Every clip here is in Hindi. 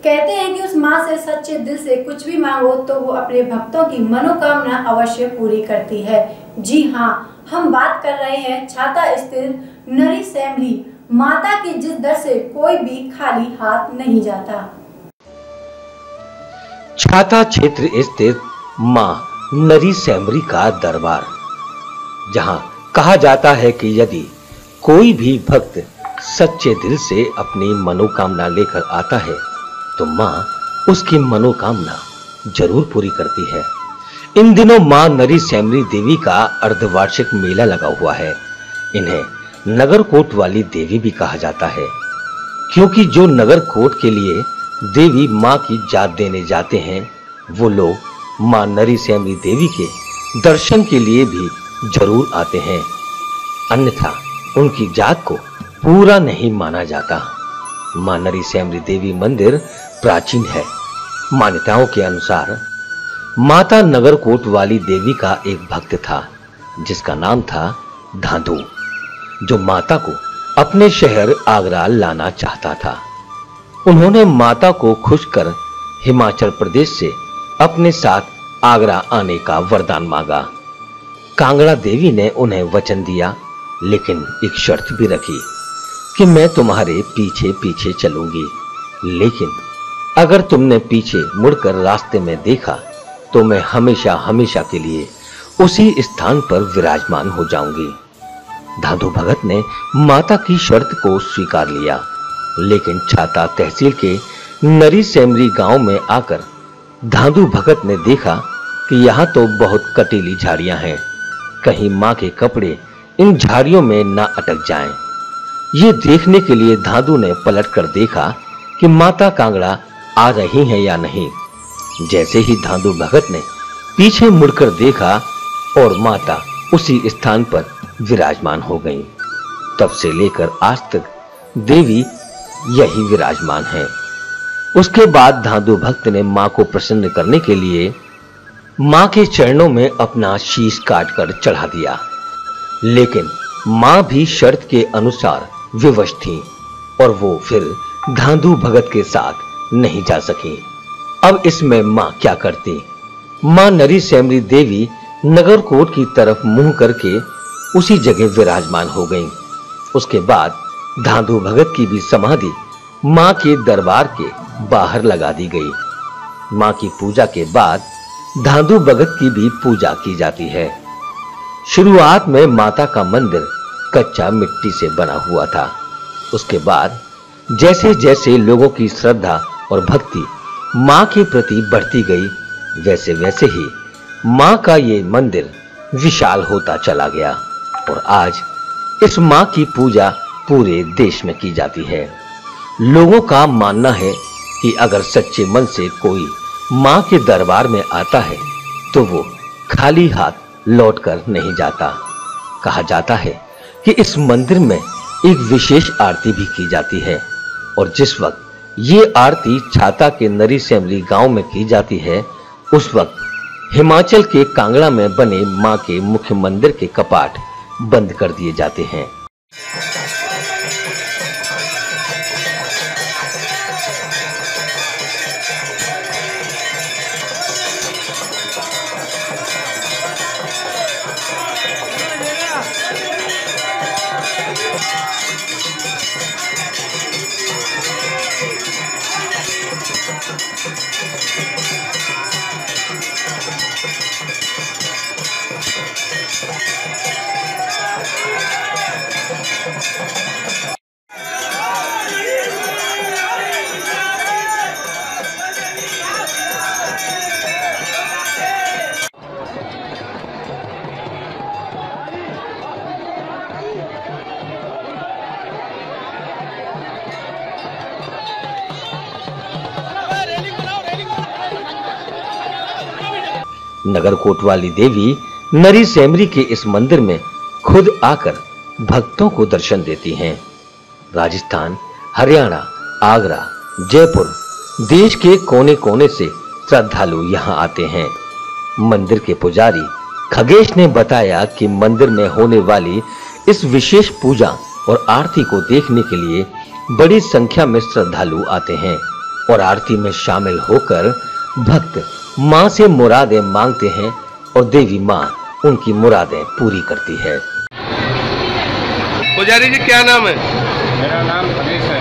कहते हैं कि उस माँ से सच्चे दिल से कुछ भी मांगो तो वो अपने भक्तों की मनोकामना अवश्य पूरी करती है। जी हाँ, हम बात कर रहे हैं छाता स्थित नरी सैमरी माता की, जिस दर से कोई भी खाली हाथ नहीं जाता। छाता क्षेत्र स्थित मां नरी सैमरी का दरबार, जहां कहा जाता है कि यदि कोई भी भक्त सच्चे दिल से अपनी मनोकामना लेकर आता है तो मां उसकी मनोकामना जरूर पूरी करती है। इन दिनों मां नरी सैमरी देवी का अर्धवार्षिक मेला लगा हुआ है। इन्हें नगरकोट वाली देवी भी कहा जाता है, क्योंकि जो नगरकोट के लिए देवी मां की जात देने जाते हैं वो लोग मां नरी सैमरी देवी के दर्शन के लिए भी जरूर आते हैं, अन्यथा उनकी जात को पूरा नहीं माना जाता। मां नरी सैमरी देवी मंदिर प्राचीन है। मान्यताओं के अनुसार माता नगरकोट वाली देवी का एक भक्त था जिसका नाम था धांधू, जो माता को अपने शहर आगरा लाना चाहता था। उन्होंने माता को खुश कर हिमाचल प्रदेश से अपने साथ आगरा आने का वरदान मांगा। कांगड़ा देवी ने उन्हें वचन दिया, लेकिन एक शर्त भी रखी कि मैं तुम्हारे पीछे पीछे चलूंगी, लेकिन अगर तुमने पीछे मुड़कर रास्ते में देखा तो मैं हमेशा हमेशा के लिए उसी स्थान पर विराजमान हो जाऊंगी। धांधू भगत ने माता की शर्त को स्वीकार लिया, लेकिन छाता तहसील के नरी सैमरी गांव में आकर धांधू भगत ने देखा कि यहाँ तो बहुत कटीली झाड़ियां हैं, कहीं मां के कपड़े इन झाड़ियों में ना अटक जाएं। ये देखने के लिए धांधू ने पलटकर देखा कि माता कांगड़ा आ रही हैं या नहीं। जैसे ही धांधू भगत ने पीछे मुड़कर देखा और माता उसी स्थान पर विराजमान हो गई। तब से लेकर आज तक देवी यही विराजमान है। उसके बाद धांधू भक्त ने मां को प्रसन्न करने के लिए मां के चरणों में अपना शीश काटकर चढ़ा दिया, लेकिन मां भी शर्त के अनुसार विवश थी और वो फिर धांधू भगत के साथ नहीं जा सकी। अब इसमें मां क्या करती? मां नरी सैमरी देवी नगरकोट की तरफ मुंह करके उसी जगह विराजमान हो गईं। उसके बाद धांधू भगत की भी समाधि मां के दरबार के बाहर लगा दी गई। मां की पूजा के बाद धांधू भगत की भी पूजा की जाती है। शुरुआत में माता का मंदिर कच्चा मिट्टी से बना हुआ था। उसके बाद जैसे जैसे लोगों की श्रद्धा और भक्ति मां के प्रति बढ़ती गई, वैसे वैसे ही मां का ये मंदिर विशाल होता चला गया और आज इस मां की पूजा पूरे देश में की जाती है। लोगों का मानना है कि अगर सच्चे मन से कोई मां के दरबार में आता है तो वो खाली हाथ लौटकर नहीं जाता। कहा जाता है कि इस मंदिर में एक विशेष आरती भी की जाती है और जिस वक्त ये आरती छाता के नरी सैमरी गांव में की जाती है, उस वक्त हिमाचल के कांगड़ा में बने मां के मुख्य मंदिर के कपाट बंद कर दिए जाते हैं। नगरकोट वाली देवी नरी सैमरी के इस मंदिर में खुद आकर भक्तों को दर्शन देती हैं। राजस्थान, हरियाणा, आगरा, जयपुर, देश के कोने कोने से श्रद्धालु यहाँ आते हैं। मंदिर के पुजारी खगेश ने बताया कि मंदिर में होने वाली इस विशेष पूजा और आरती को देखने के लिए बड़ी संख्या में श्रद्धालु आते हैं। और आरती में शामिल होकर भक्त मां से मुरादें मांगते हैं और देवी मां उनकी मुरादें पूरी करती है। पुजारी जी क्या नाम है? मेरा नाम हरीश है।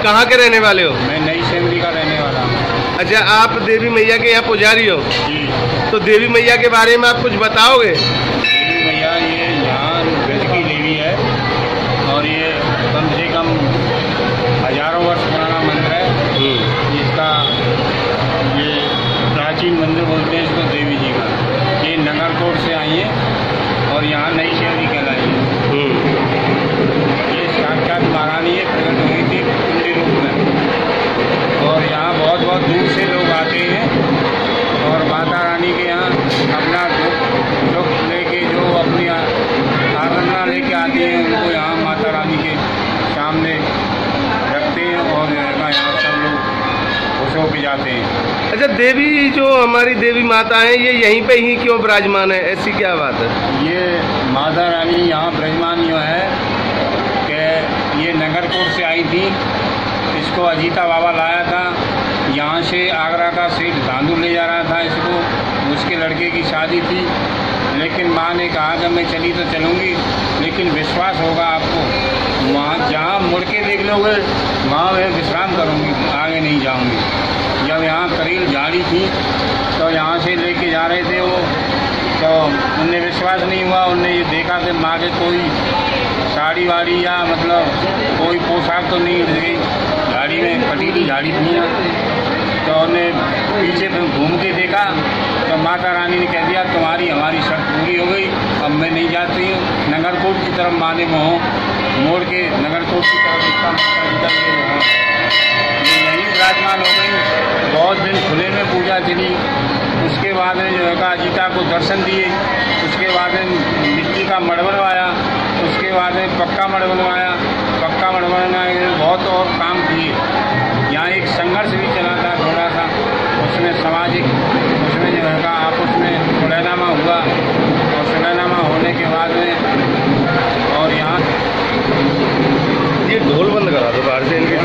कहाँ के रहने वाले हो? मैं नई सेमरी का रहने वाला हूँ। अच्छा, आप देवी मैया के यहाँ पुजारी हो? जी। तो देवी मैया के बारे में आप कुछ बताओगे? देवी मैया ये यहाँ ब्रज की देवी है और ये कम से कम हजारों वर्ष पुराना मंदिर है। इसका ये प्राचीन मंदिर बोलते हैं इसको देवी जी का। ये नगरकोट से आई है और यहाँ नई सेमरी कहलाई है। ये साक्षात महारानी है, प्रकट हुई थी कुंडी रूप में और यहाँ बहुत बहुत दूर से लोग आते हैं और माता रानी के यहाँ अपना दुख लेके जो अपनी आराधना लेके आते हैं उनको यहाँ माता रानी के सामने रखते हैं और यहाँ सब लोग खुश होकर जाते हैं। अच्छा, देवी जो हमारी देवी माता है ये यहीं पे ही क्यों विराजमान है, ऐसी क्या बात है? ये माता रानी यहाँ विराजमान जो है कि ये नगरकोट से आई थी, इसको अजीता बाबा लाया था यहाँ से। आगरा का सेठ धांधु ले जा रहा था इसको, उसके लड़के की शादी थी, लेकिन माँ ने कहा कि मैं चली तो चलूँगी, लेकिन विश्वास होगा आपको वहाँ जहाँ मुड़ के देख लोगे वहाँ मैं विश्राम करूँगी, आगे नहीं जाऊँगी। जब यहाँ करील झाड़ी थी तो यहाँ से लेके जा रहे थे वो, तो उन्हें विश्वास नहीं हुआ। उन्हें ये देखा कि माँ के कोई साड़ी वाड़ी या मतलब कोई पोशाक तो नहीं गई, झाड़ी में पटीली झाड़ी थी। तो उन्हें पीछे घूम के देखा तो माता रानी ने कह दिया तुम्हारी हमारी शर्त पूरी हो गई, अब मैं नहीं जाती हूँ। नगरकोट की तरफ माने मोड़ के नगरकोट की तरफ इसका यहीं विराजमान हो गई। बहुत दिन खुले में पूजा चली। उसके बाद में जो है का अजीता को दर्शन दिए। उसके बाद में मिट्टी का मड़ बनवाया, उसके बाद में पक्का मड़ बनवाया। पक्का मड़ बनवाने के बहुत और काम किए। यहाँ एक संघर्ष भी चला था थोड़ा सा, उसमें सामाजिक उसमें जो है का आपस में सुलहनामा हुआ और सुलहनामा होने के बाद में और यहाँ ये ढोल बंद करा दो बाहर से इनके।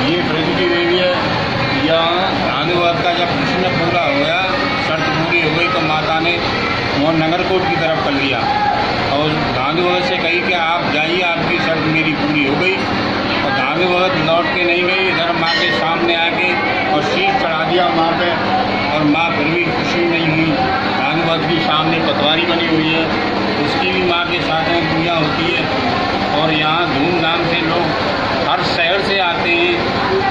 ये ब्रज की देवी है। यहाँ धानुवाद का जब कृष्ण पूरा हो गया, शर्त पूरी हो गई, तो माता ने वो नगरकोट की तरफ कर लिया और धानुवाद से कही कि आप जाइए, आपकी शर्त मेरी पूरी हो गई। और धानुवाद लौट के नहीं गई, इधर माँ के सामने आके और शीश चढ़ा दिया माँ पे, और माँ फिर भी खुशी नहीं हुई। धानुवाद की सामने पतवारी बनी हुई है, उसकी भी माँ के साथ में पूजा होती है। और यहाँ धूमधाम से लोग हर शहर से आते हैं।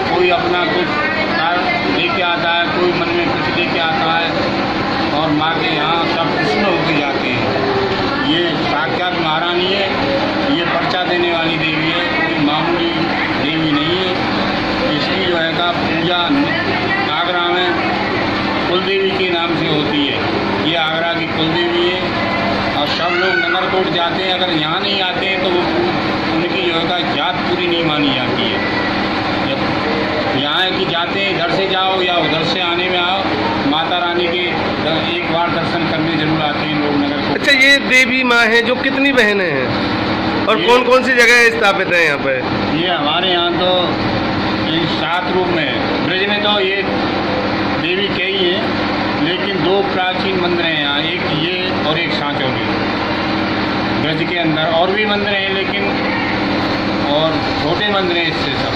कोई अपना कुछ लेके आता है, कोई मन में कुछ लेके आता है और माँ के यहाँ सब प्रसन्न होके जाते हैं। ये साक्षात महारानी है, ये पर्चा देने वाली देवी है, कोई मामूली देवी नहीं है। इसकी जो है का पूजा आगरा में कुलदेवी के नाम से होती है। ये आगरा की कुलदेवी है और सब लोग नगरकोट जाते हैं। अगर यहाँ नहीं आते हैं तो वो उनकी जो है जात पूरी नहीं मानी जाती है। जब यहाँ की जाते हैं, इधर से जाओ या उधर से आने में आओ, माता रानी के एक बार दर्शन करने जरूर आते हैं लोग नगरकोट। अच्छा, ये देवी माँ है जो कितनी बहनें हैं और कौन कौन सी जगह स्थापित है यहाँ पे? ये हमारे यहाँ तो 7 रूप में है। ब्रज में तो ये देवी कई है, लेकिन 2 प्राचीन मंदिर हैं यहाँ, एक ये और एक सांचौली। ब्रज के अंदर और भी मंदिर हैं, लेकिन और छोटे मंदिर हैं इससे सब।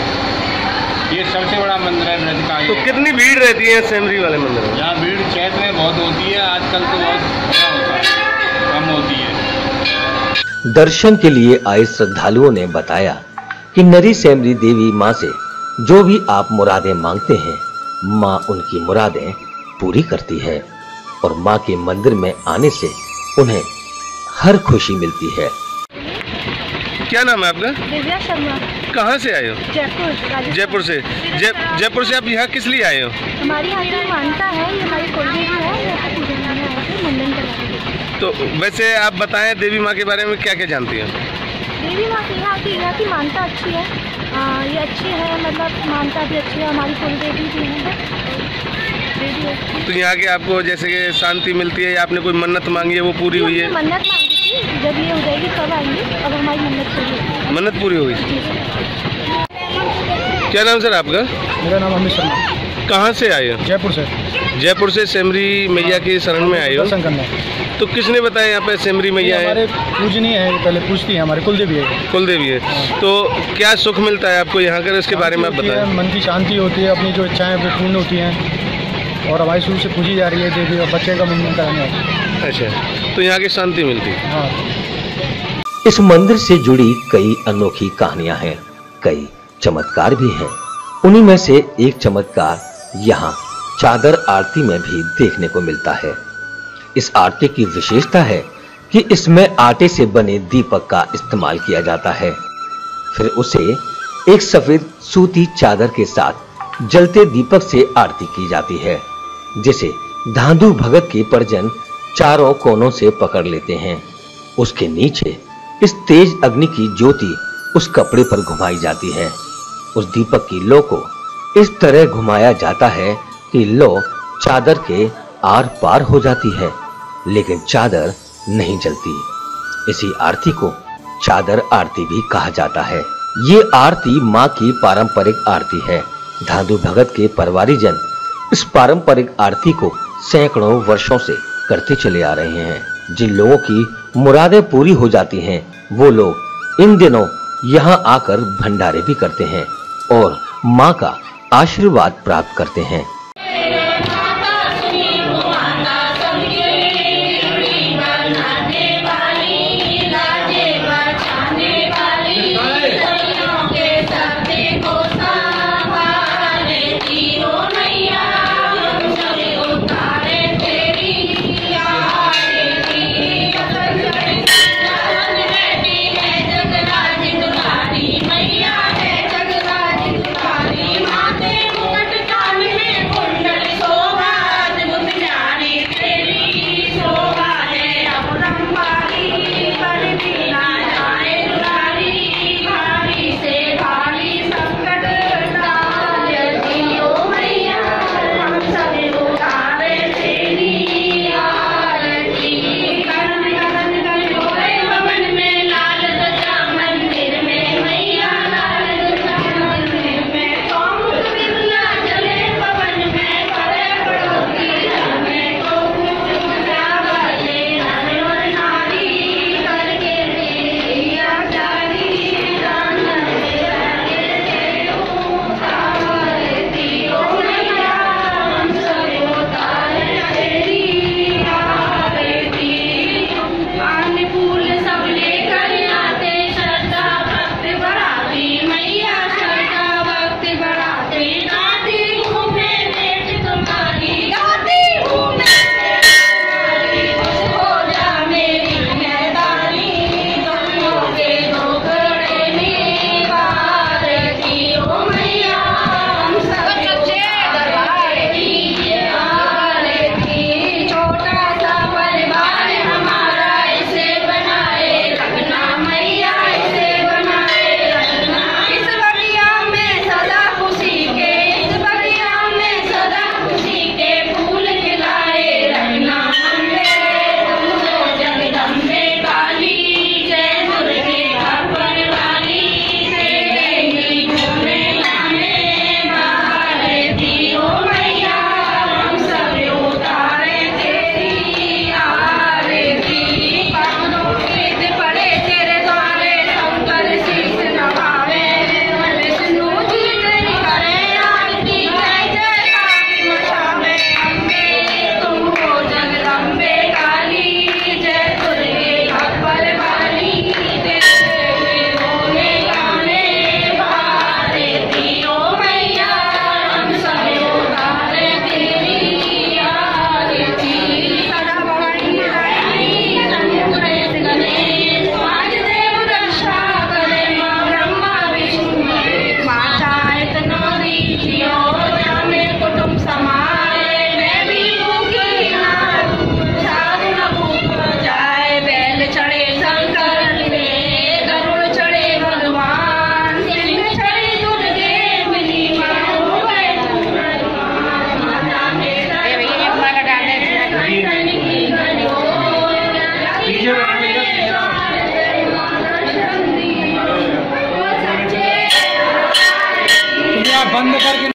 ये सबसे बड़ा मंदिर है ब्रज का। तो कितनी भीड़ रहती है सेमरी वाले मंदिर में? यहाँ भीड़ चैत में बहुत होती है, आजकल तो बहुत कम होता है, कम होती है। दर्शन के लिए आए श्रद्धालुओं ने बताया कि नरी सेमरी देवी माँ से जो भी आप मुरादें मांगते हैं, माँ उनकी मुरादें पूरी करती है और माँ के मंदिर में आने से उन्हें हर खुशी मिलती है। क्या नाम है आपका? दिव्या शर्मा। कहाँ से आए हो? जयपुर। जयपुर से। जयपुर से आप यहाँ किस लिए आए हो? हमारी यहाँ की मान्यता है, ये हमारी कुलदेवी है, यहाँ पूजा करने आए थे, मुंडन करवाने। तो वैसे आप बताएं देवी माँ के बारे में क्या क्या जानती हैं? देवी माँ की यहाँ की मान्यता अच्छी है। ये अच्छी है, मतलब मान्यता भी अच्छी है, हमारी कुलदेवी भी है। तो यहाँ के आपको जैसे कि शांति मिलती है या आपने कोई मन्नत मांगी है वो पूरी हुई है? मन्नत मांगी थी, जब ये हो जाएगी तब आएंगे। अब हमारी मन्नत पूरी होगी। मन्नत पूरी हुई। क्या नाम सर आपका? मेरा नाम अमित शर्मा। कहाँ से आए हो? जयपुर से। जयपुर से सेमरी मैया की शरण में आए हो? दर्शन करने। तो किसने बताया यहाँ पे सेमरी मैया है? हमारे पूजनीय है, पहले पूजती है, हमारे कुलदेवी है। कुलदेवी है। तो क्या सुख मिलता है आपको यहाँ कर, इसके बारे में आप बताएं। मन की शांति होती है, अपनी जो इच्छाएं वो पूर्ण होती हैं और हमारी शुरू से पूजी जा रही है देवी और बच्चे का मुंडन कराने। अच्छा, तो यहाँ की शांति मिलती है। हाँ। इस मंदिर से जुड़ी कई अनोखी कहानियां हैं, कई चमत्कार भी हैं। उन्हीं में से एक चमत्कार यहाँ चादर आरती में भी देखने को मिलता है। इस आरती की विशेषता है कि इसमें आटे से बने दीपक का इस्तेमाल किया जाता है, फिर उसे एक सफेद सूती चादर के साथ जलते दीपक से आरती की जाती है, जिसे धांधु भगत के परिजन चारों कोनों से पकड़ लेते हैं। उसके नीचे इस तेज अग्नि की ज्योति उस कपड़े पर घुमाई जाती है। उस दीपक की लो को इस तरह घुमाया जाता है कि लो चादर के आर पार हो जाती है, लेकिन चादर नहीं जलती। इसी आरती को चादर आरती भी कहा जाता है। ये आरती मां की पारंपरिक आरती है। धांधु भगत के परिवारीजन इस पारंपरिक आरती को सैकड़ों वर्षों से करते चले आ रहे हैं। जिन लोगों की मुरादें पूरी हो जाती हैं, वो लोग इन दिनों यहाँ आकर भंडारे भी करते हैं और मां का आशीर्वाद प्राप्त करते हैं। बंद करके